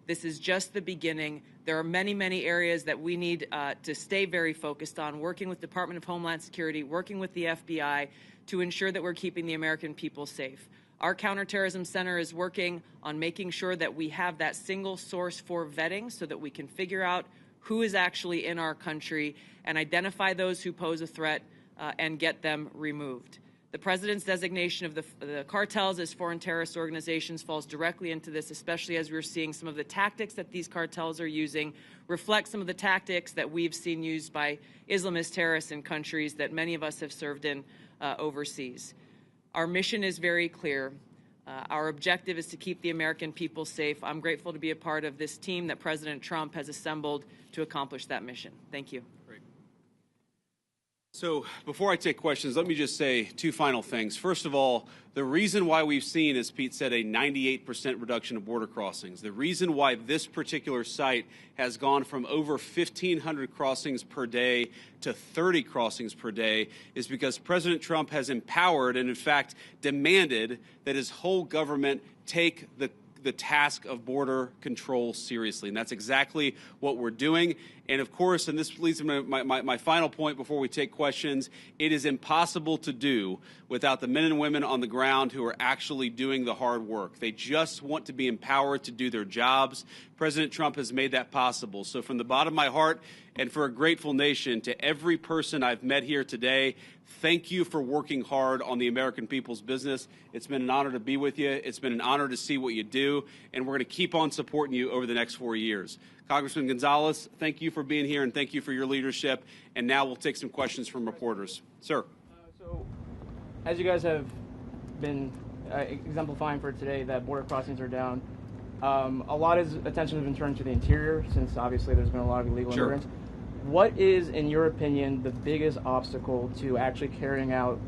This is just the beginning. There are many, many areas that we need to stay very focused on, working with Department of Homeland Security, working with the FBI to ensure that we're keeping the American people safe. Our Counterterrorism Center is working on making sure that we have that single source for vetting so that we can figure out who is actually in our country and identify those who pose a threat and get them removed. The President's designation of the cartels as foreign terrorist organizations falls directly into this, especially as we're seeing some of the tactics that these cartels are using reflect some of the tactics that we've seen used by Islamist terrorists in countries that many of us have served in overseas. Our mission is very clear. Our objective is to keep the American people safe. I'm grateful to be a part of this team that President Trump has assembled to accomplish that mission. Thank you. So before I take questions, let me just say two final things. First of all, the reason why we've seen, as Pete said, a 98% reduction of border crossings, the reason why this particular site has gone from over 1,500 crossings per day to 30 crossings per day is because President Trump has empowered and, in fact, demanded that his whole government take the task of border control seriously. And that's exactly what we're doing. And of course, and this leads to my final point before we take questions, it is impossible to do without the men and women on the ground who are actually doing the hard work. They just want to be empowered to do their jobs. President Trump has made that possible. So from the bottom of my heart and for a grateful nation, to every person I've met here today, thank you for working hard on the American people's business. It's been an honor to be with you. It's been an honor to see what you do, and we're going to keep on supporting you over the next 4 years. Congressman Gonzalez, thank you for being here, and thank you for your leadership. And now we'll take some questions from reporters. Sir. So, as you guys have been exemplifying for today that border crossings are down, a lot of attention has been turned to the interior since obviously there's been a lot of illegal immigrants. What is, in your opinion, the biggest obstacle to actually carrying out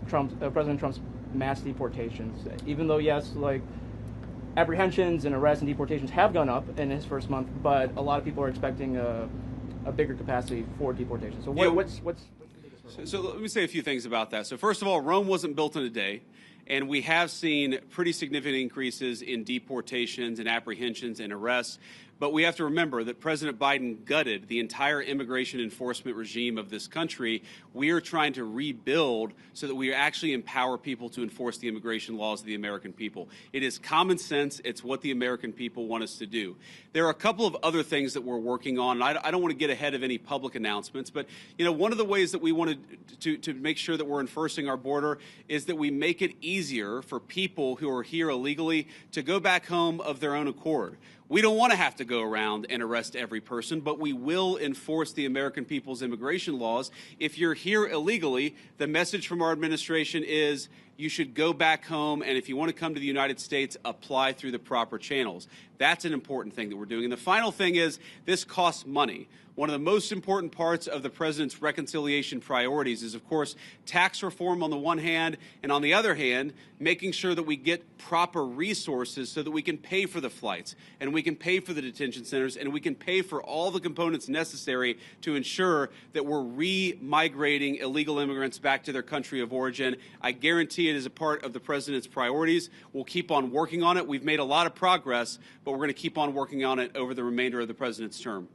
President Trump's mass deportations? Even though, yes, like apprehensions and arrests and deportations have gone up in his first month, but a lot of people are expecting a bigger capacity for deportation. So what's the biggest hurdle? So let me say a few things about that. So first of all, Rome wasn't built in a day. And we have seen pretty significant increases in deportations and apprehensions and arrests. But we have to remember that President Biden gutted the entire immigration enforcement regime of this country. We are trying to rebuild so that we actually empower people to enforce the immigration laws of the American people. It is common sense. It's what the American people want us to do. There are a couple of other things that we're working on. And I don't want to get ahead of any public announcements, but one of the ways that we wanted to make sure that we're enforcing our border is that we make it easier for people who are here illegally to go back home of their own accord. We don't want to have to go around and arrest every person, but we will enforce the American people's immigration laws. If you're here illegally, the message from our administration is you should go back home, and if you want to come to the United States, apply through the proper channels. That's an important thing that we're doing. And the final thing is this costs money. One of the most important parts of the president's reconciliation priorities is, of course, tax reform on the one hand, and on the other hand, making sure that we get proper resources so that we can pay for the flights, and we can pay for the detention centers, and we can pay for all the components necessary to ensure that we're re-migrating illegal immigrants back to their country of origin. I guarantee it is a part of the president's priorities. We'll keep on working on it. We've made a lot of progress, but we're going to keep on working on it over the remainder of the president's term.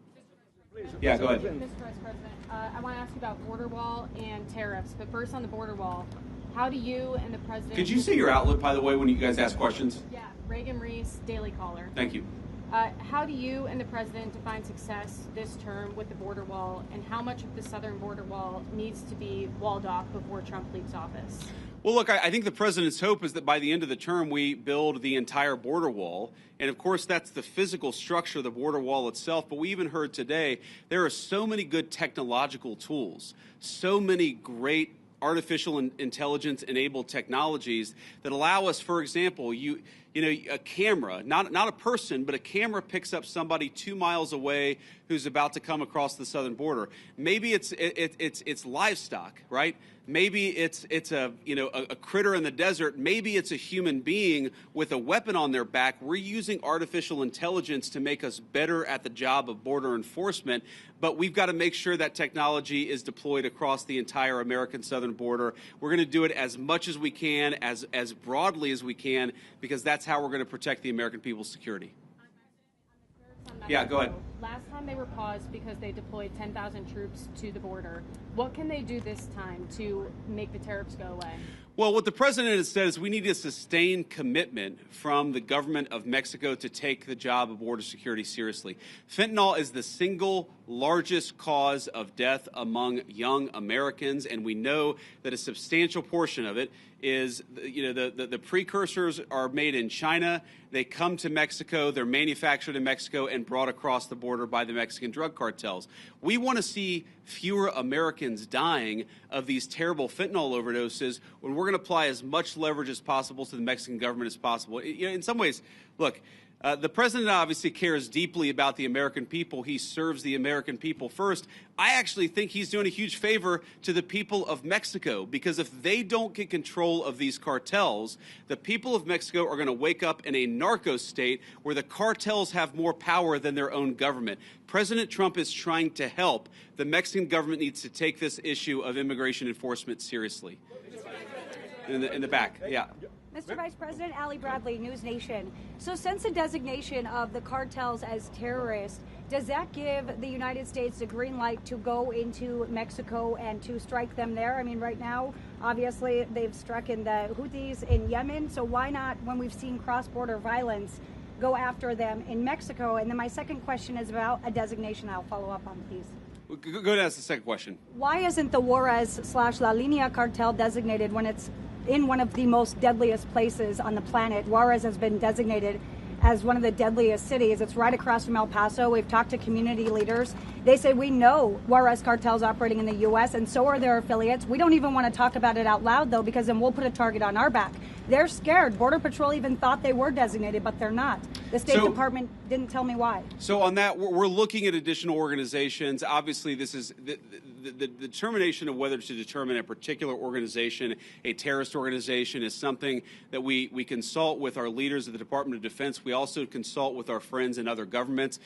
Yeah, go ahead. Mr. Vice President, I want to ask you about border wall and tariffs. But first on the border wall, how do you and the president... Could you say your outlet, by the way, when you guys ask questions? Yeah, Reagan Reese, Daily Caller. Thank you. How do you and the president define success this term with the border wall, and how much of the southern border wall needs to be walled off before Trump leaves office? Well, look, I think the president's hope is that by the end of the term, we build the entire border wall. And, of course, that's the physical structure of the border wall itself. But we even heard today there are so many good technological tools, so many great artificial intelligence-enabled technologies that allow us, for example, a camera, not a person, but a camera picks up somebody 2 miles away who's about to come across the southern border. Maybe it's livestock, right? Maybe it's a critter in the desert. Maybe it's a human being with a weapon on their back. We're using artificial intelligence to make us better at the job of border enforcement, but we've got to make sure that technology is deployed across the entire American southern border. We're going to do it as much as we can, as broadly as we can, because that's how we're going to protect the American people's security. Yeah, go ahead. Last time they were paused because they deployed 10,000 troops to the border. What can they do this time to make the tariffs go away? Well, what the president has said is we need a sustained commitment from the government of Mexico to take the job of border security seriously. Fentanyl is the single largest cause of death among young Americans, and we know that a substantial portion of it is, the precursors are made in China. They come to Mexico, they're manufactured in Mexico and brought across the border by the Mexican drug cartels. We want to see fewer Americans dying of these terrible fentanyl overdoses when we're going to apply as much leverage as possible to the Mexican government as possible. In some ways, look, the president obviously cares deeply about the American people. He serves the American people first. I actually think he's doing a huge favor to the people of Mexico, because if they don't get control of these cartels, the people of Mexico are going to wake up in a narco state where the cartels have more power than their own government. President Trump is trying to help. The Mexican government needs to take this issue of immigration enforcement seriously. In the back, yeah. Mr. Vice President, Ali Bradley, News Nation. So since the designation of the cartels as terrorists, does that give the United States the green light to go into Mexico and to strike them there? I mean, right now, obviously, they've struck in the Houthis in Yemen. So why not, when we've seen cross-border violence, go after them in Mexico? And then my second question is about a designation. I'll follow up on, please. Go ahead and ask the second question. Why isn't the Juarez/La Línea cartel designated when it's in one of the most deadliest places on the planet? Juarez has been designated as one of the deadliest cities. It's right across from El Paso. We've talked to community leaders. They say, we know Juarez cartel's operating in the U.S., and so are their affiliates. We don't even want to talk about it out loud, though, because then we'll put a target on our back. They're scared. Border Patrol even thought they were designated, but they're not. The State Department didn't tell me why. So on that, we're looking at additional organizations. Obviously, this is the determination of whether to determine a particular organization, a terrorist organization, is something that we consult with our leaders of the Department of Defense. We also consult with our friends in other governments.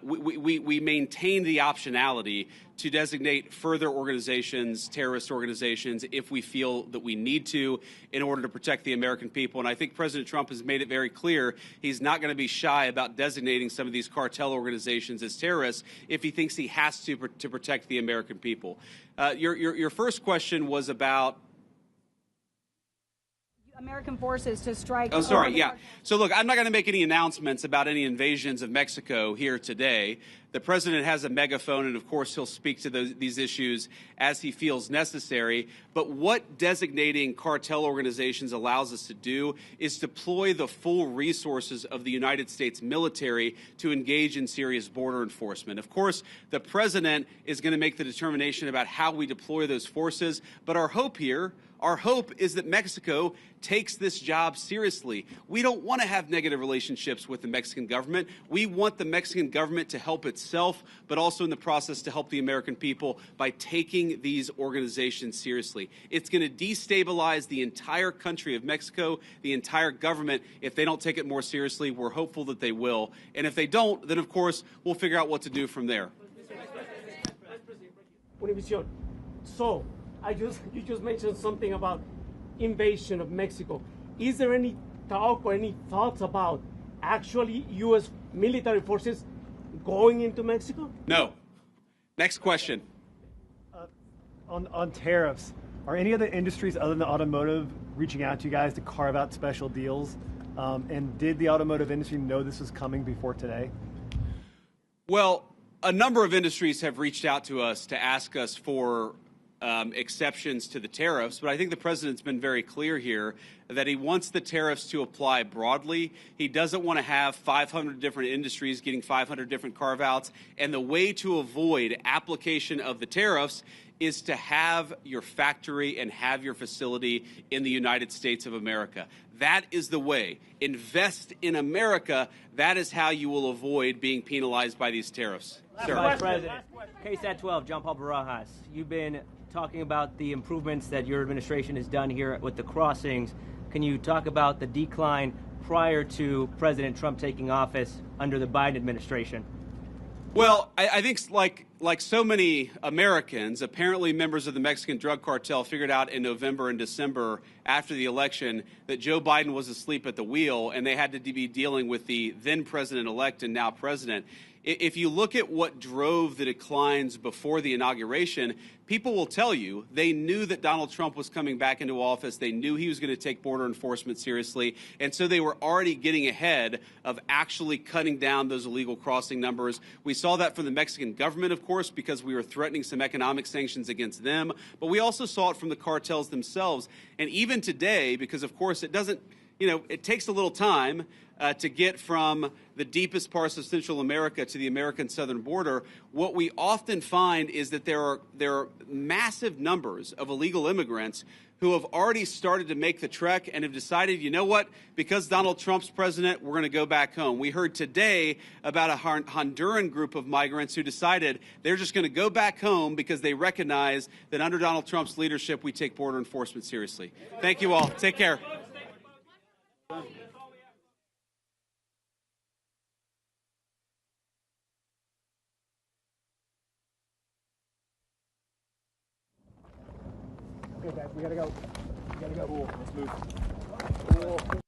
We maintain the optionality to designate further organizations, terrorist organizations, if we feel that we need to in order to protect the American people. And I think President Trump has made it very clear he's not going to be shy about designating some of these cartel organizations as terrorists if he thinks he has to protect the American people. Your first question was about American forces to strike. Oh, sorry, yeah. So, look, I'm not going to make any announcements about any invasions of Mexico here today. The president has a megaphone, and, of course, he'll speak to these issues as he feels necessary. But what designating cartel organizations allows us to do is deploy the full resources of the United States military to engage in serious border enforcement. Of course, the president is going to make the determination about how we deploy those forces. But our hope is that Mexico takes this job seriously. We don't want to have negative relationships with the Mexican government. We want the Mexican government to help itself, but also in the process to help the American people by taking these organizations seriously. It's going to destabilize the entire country of Mexico, the entire government, if they don't take it more seriously. We're hopeful that they will. And if they don't, then, of course, we'll figure out what to do from there. So, you just mentioned something about invasion of Mexico. Is there any talk or any thoughts about actually U.S. military forces going into Mexico? No. Next question. On tariffs, are any other industries other than the automotive reaching out to you guys to carve out special deals? And did the automotive industry know this was coming before today? Well, a number of industries have reached out to us to ask us for exceptions to the tariffs, but I think the president's been very clear here that he wants the tariffs to apply broadly. He doesn't want to have 500 different industries getting 500 different carve-outs, and the way to avoid application of the tariffs is to have your factory and have your facility in the United States of America. That is the way. Invest in America. That is how you will avoid being penalized by these tariffs. Sir. Vice President, KSAT 12, John Paul Barajas. You've been talking about the improvements that your administration has done here with the crossings. Can you talk about the decline prior to President Trump taking office under the Biden administration? Well, I think like like so many Americans, apparently members of the Mexican drug cartel figured out in November and December after the election that Joe Biden was asleep at the wheel and they had to be dealing with the then president-elect and now president. If you look at what drove the declines before the inauguration, people will tell you they knew that Donald Trump was coming back into office. They knew he was going to take border enforcement seriously. And so they were already getting ahead of actually cutting down those illegal crossing numbers. We saw that from the Mexican government, of course, because we were threatening some economic sanctions against them. But we also saw it from the cartels themselves. And even today, because, of course, it doesn't, it takes a little time to get from the deepest parts of Central America to the American southern border. What we often find is that there are massive numbers of illegal immigrants who have already started to make the trek and have decided, you know what, because Donald Trump's president, we're going to go back home. We heard today about a Honduran group of migrants who decided they're just going to go back home because they recognize that under Donald Trump's leadership, we take border enforcement seriously. Thank you all. Take care. Okay, guys, we gotta go. We gotta go. Cool. Let's move. Cool.